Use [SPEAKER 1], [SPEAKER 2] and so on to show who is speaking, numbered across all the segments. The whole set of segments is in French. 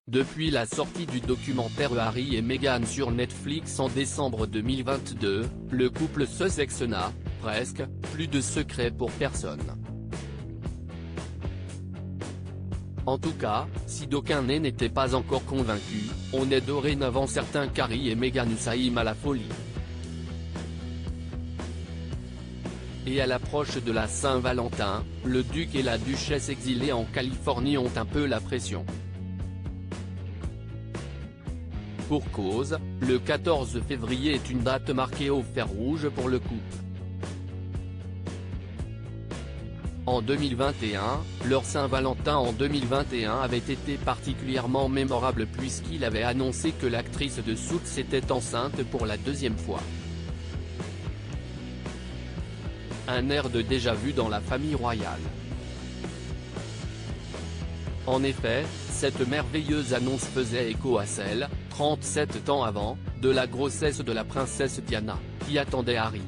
[SPEAKER 1] Depuis la sortie du documentaire Harry et Meghan sur Netflix en décembre 2022, le couple Sussex n'a, presque, plus de secret pour personne. En tout cas, si d'aucuns n'étaient pas encore convaincus, on est dorénavant certain qu'Harry et Meghan s'aiment à la folie. Et à l'approche de la Saint-Valentin, le duc et la duchesse exilés en Californie ont un peu la pression. Pour cause, le 14 février est une date marquée au fer rouge pour le couple. En 2021, leur Saint-Valentin en 2021 avait été particulièrement mémorable puisqu'il avait annoncé que l'actrice de Suits était enceinte pour la deuxième fois. Un air de déjà-vu dans la famille royale. En effet, cette merveilleuse annonce faisait écho à celle, 37 ans avant, de la grossesse de la princesse Diana, qui attendait Harry.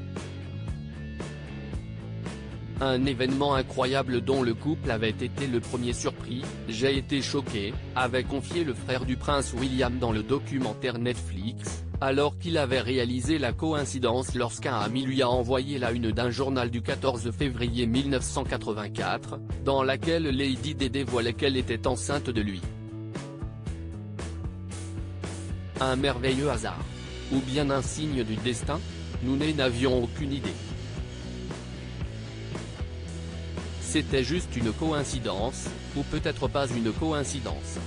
[SPEAKER 1] Un événement incroyable dont le couple avait été le premier surpris. J'ai été choqué, avait confié le frère du prince William dans le documentaire Netflix, alors qu'il avait réalisé la coïncidence lorsqu'un ami lui a envoyé la une d'un journal du 14 février 1984, dans laquelle Lady Di dévoilait qu'elle était enceinte de lui. Un merveilleux hasard. Ou bien un signe du destin? Nous n'avions aucune idée. C'était juste une coïncidence, ou peut-être pas une coïncidence.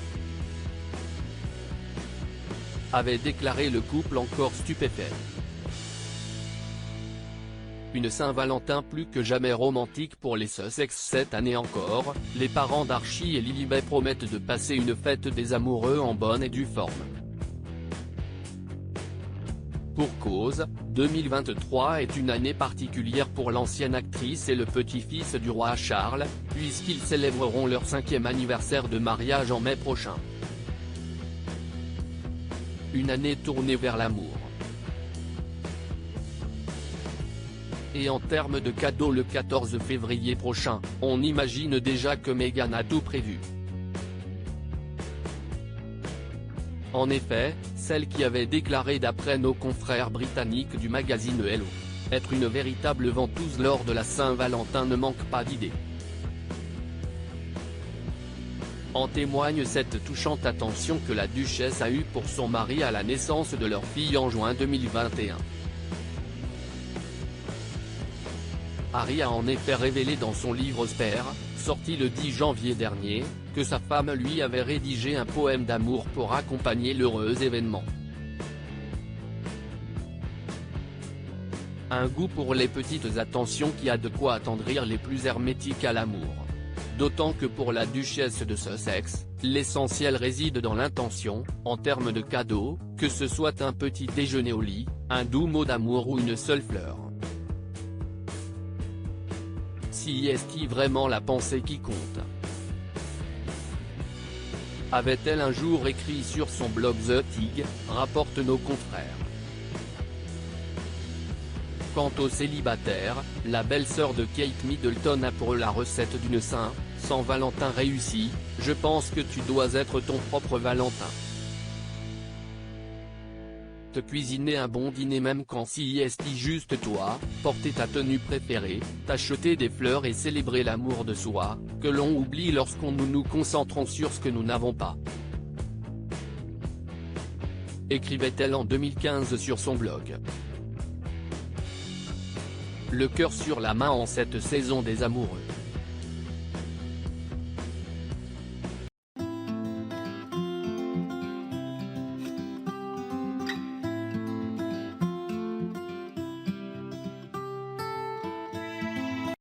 [SPEAKER 1] Avait déclaré le couple encore stupéfait. Une Saint-Valentin plus que jamais romantique pour les Sussex cette année encore, les parents d'Archie et Lilibet promettent de passer une fête des amoureux en bonne et due forme. Pour cause, 2023 est une année particulière pour l'ancienne actrice et le petit-fils du roi Charles, puisqu'ils célébreront leur 5e anniversaire de mariage en mai prochain. Une année tournée vers l'amour. Et en termes de cadeaux le 14 février prochain, on imagine déjà que Meghan a tout prévu. En effet, celle qui avait déclaré d'après nos confrères britanniques du magazine Hello, être une véritable ventouse lors de la Saint-Valentin ne manque pas d'idées. En témoigne cette touchante attention que la duchesse a eue pour son mari à la naissance de leur fille en juin 2021. Harry a en effet révélé dans son livre Spare, sorti le 10 janvier dernier, que sa femme lui avait rédigé un poème d'amour pour accompagner l'heureux événement. Un goût pour les petites attentions qui a de quoi attendrir les plus hermétiques à l'amour. D'autant que pour la duchesse de Sussex, l'essentiel réside dans l'intention, en termes de cadeaux, que ce soit un petit déjeuner au lit, un doux mot d'amour ou une seule fleur. Si est-il vraiment la pensée qui compte? Avait-elle un jour écrit sur son blog The Tig, rapportent nos confrères. Quant aux célibataires, la belle-sœur de Kate Middleton a pour eux la recette d'une Saint-Valentin réussie: je pense que tu dois être ton propre Valentin. Te cuisiner un bon dîner même quand si est juste toi, porter ta tenue préférée, t'acheter des fleurs et célébrer l'amour de soi, que l'on oublie lorsqu'on nous concentrons sur ce que nous n'avons pas. Écrivait-elle en 2015 sur son blog. Le cœur sur la main en cette saison des amoureux.